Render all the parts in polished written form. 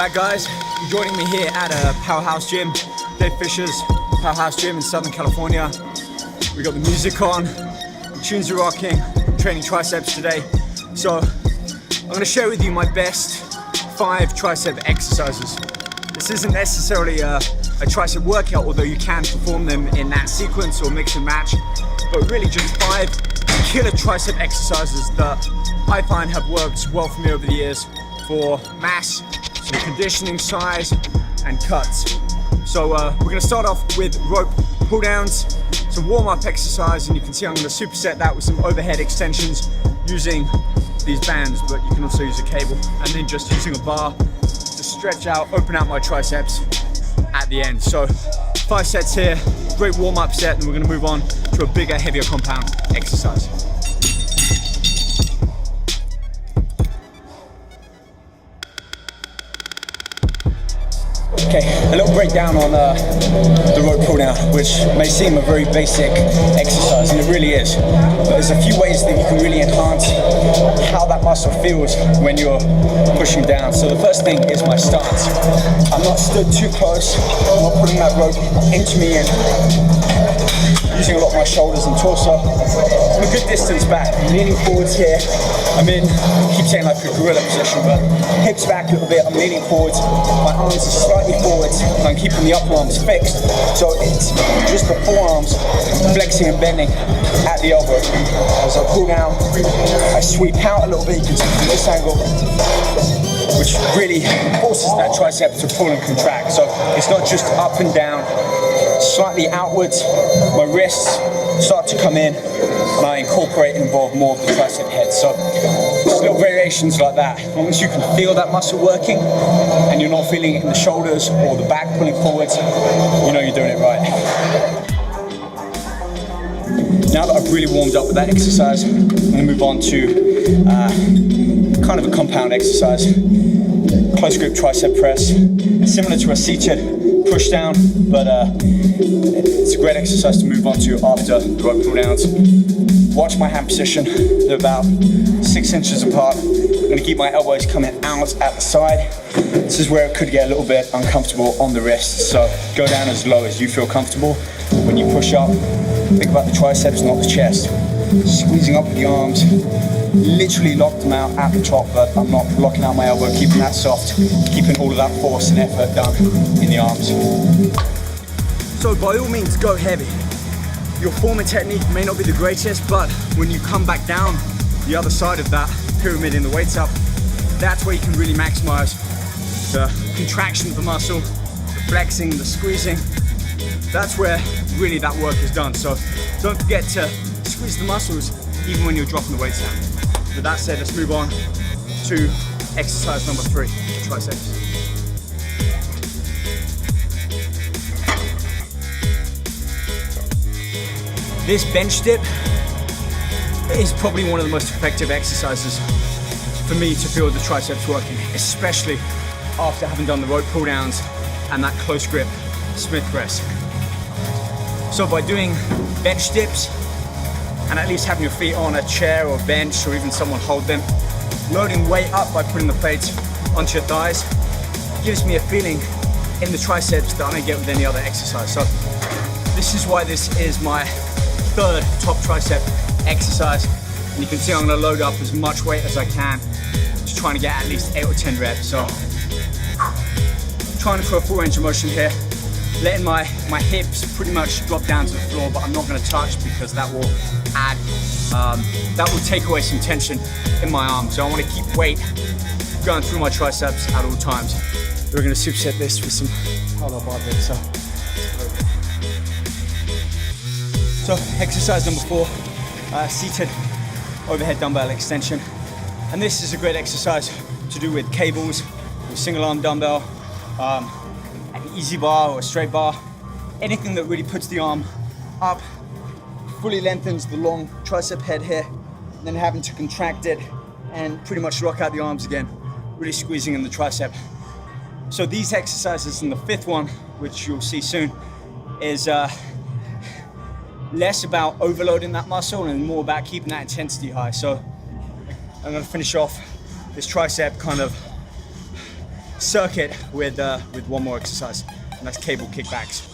back, guys. You're joining me here at a Powerhouse Gym, Dave Fisher's Powerhouse Gym in Southern California. We got the music on, the tunes are rocking, training triceps today. So I'm going to share with you my best 5 tricep exercises. This isn't necessarily a tricep workout, although you can perform them in that sequence or mix and match, but really just 5 killer tricep exercises that I find have worked well for me over the years for mass, some conditioning, size, and cuts. So we're gonna start off with rope pull downs, some warm-up exercise, and you can see I'm gonna superset that with some overhead extensions using these bands, but you can also use a cable, and then just using a bar to stretch out, open out my triceps at the end. So 5 sets here, great warm-up set, and we're gonna move on to a bigger, heavier compound exercise. Okay, a little breakdown on the rope pull down, which may seem a very basic exercise, and it really is. But there's a few ways that you can really enhance how that muscle feels when you're pushing down. So the first thing is my stance. I'm not stood too close, I'm not putting that rope into me and using a lot of my shoulders and torso. I'm a good distance back, I'm leaning forwards here. I'm in, I keep saying like a gorilla position, but hips back a little bit, I'm leaning forwards. My arms are slightly forwards, and I'm keeping the upper arms fixed. So it's just the forearms flexing and bending at the elbow. As I pull down, I sweep out a little bit, you can see from this angle, which really forces that tricep to pull and contract. So it's not just up and down, slightly outwards. My wrists start to come in, and I incorporate and involve more of the tricep head. So just little variations like that. As long as you can feel that muscle working and you're not feeling it in the shoulders or the back pulling forwards, you know you're doing it right. Now that I've really warmed up with that exercise, I'm going to move on to kind of a compound exercise. Close grip tricep press, similar to a seated push down, but it's a great exercise to move on to after the rope pull downs. Watch my hand position, they're about 6 inches apart. I'm going to keep my elbows coming out at the side. This is where it could get a little bit uncomfortable on the wrists, so go down as low as you feel comfortable. When you push up, think about the triceps, not the chest. Squeezing up with the arms, literally lock them out at the top, but I'm not locking out my elbow, keeping that soft, keeping all of that force and effort done in the arms. So by all means, go heavy. Your form and technique may not be the greatest, but when you come back down the other side of that pyramid in the weights up, that's where you can really maximize the contraction of the muscle, the flexing, the squeezing. That's where really that work is done. So don't forget to squeeze the muscles even when you're dropping the weights down. With that said, let's move on to exercise number 3, triceps. This bench dip is probably one of the most effective exercises for me to feel the triceps working, especially after having done the rope pull downs and that close grip Smith press. So by doing bench dips and at least having your feet on a chair or bench or even someone hold them, loading weight up by putting the plates onto your thighs gives me a feeling in the triceps that I don't get with any other exercise. So this is why this is my 3rd top tricep exercise, and you can see I'm going to load up as much weight as I can, just trying to get at least 8 or 10 reps. So trying for a full range of motion here, letting my hips pretty much drop down to the floor, but I'm not going to touch because that will add, that will take away some tension in my arms. So I want to keep weight going through my triceps at all times. We're going to superset this with some parallel bar dips. So exercise number 4, seated overhead dumbbell extension. And this is a great exercise to do with cables, with single arm dumbbell, an easy bar or a straight bar. Anything that really puts the arm up, fully lengthens the long tricep head here, and then having to contract it and pretty much lock out the arms again, really squeezing in the tricep. So these exercises, and the 5th one, which you'll see soon, is less about overloading that muscle and more about keeping that intensity high. So I'm going to finish off this tricep kind of circuit with one more exercise, and that's cable kickbacks.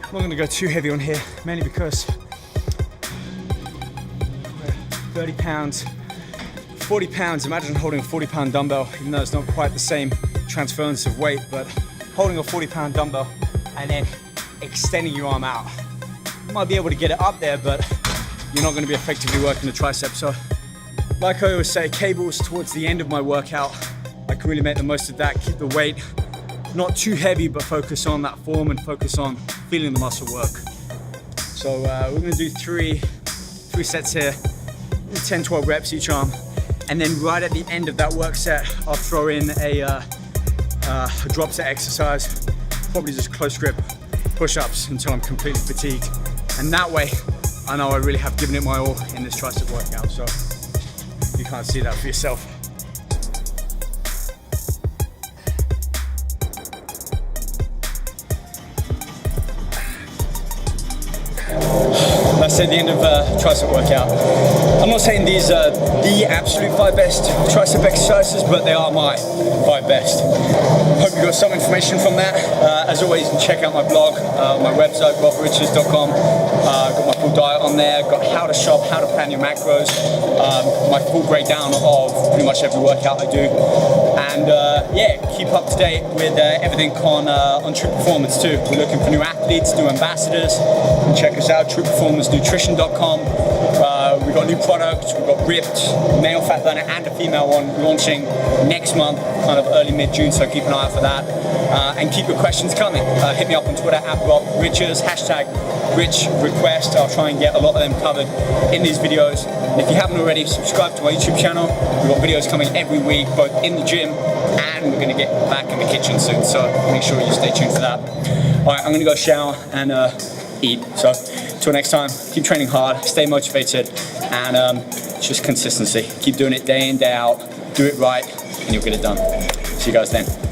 I'm not gonna go too heavy on here, mainly because 30 pounds, 40 pounds, imagine holding a 40-pound dumbbell, even though it's not quite the same transference of weight, but holding a 40-pound dumbbell and then extending your arm out. You might be able to get it up there, but you're not gonna be effectively working the triceps. So, like I always say, cables towards the end of my workout, I can really make the most of that, keep the weight not too heavy, but focus on that form and focus on feeling the muscle work. So we're gonna do three sets here, 10, 12 reps each arm. And then right at the end of that work set, I'll throw in a drop set exercise, probably just close grip push-ups until I'm completely fatigued. And that way, I know I really have given it my all in this tricep workout. So you can't see that for yourself. That's at the end of tricep workout. I'm not saying these are the absolute 5 best tricep exercises, but they are my 5 best. Hope you got some information from that. As always, you can check out my blog, my website, robriches.com. Got my full diet on there, got how to shop, how to plan your macros, my full breakdown of pretty much every workout I do. And yeah, keep up to date with everything on True Performance too. We're looking for new athletes, new ambassadors. You can check us out, trueperformancenutrition.com. We've got new products, we've got ripped male fat burner and a female one launching next month, kind of early mid-June, so keep an eye out for that. And keep your questions coming. Hit me up on Twitter @RobRiches, #RichRequest. I'll try and get a lot of them covered in these videos. And if you haven't already, subscribe to my YouTube channel. We've got videos coming every week, both in the gym and we're gonna get back in the kitchen soon, so make sure you stay tuned for that. All right, I'm gonna go shower and eat. So till next time, keep training hard, stay motivated, and just consistency. Keep doing it day in, day out, do it right, and you'll get it done. See you guys then.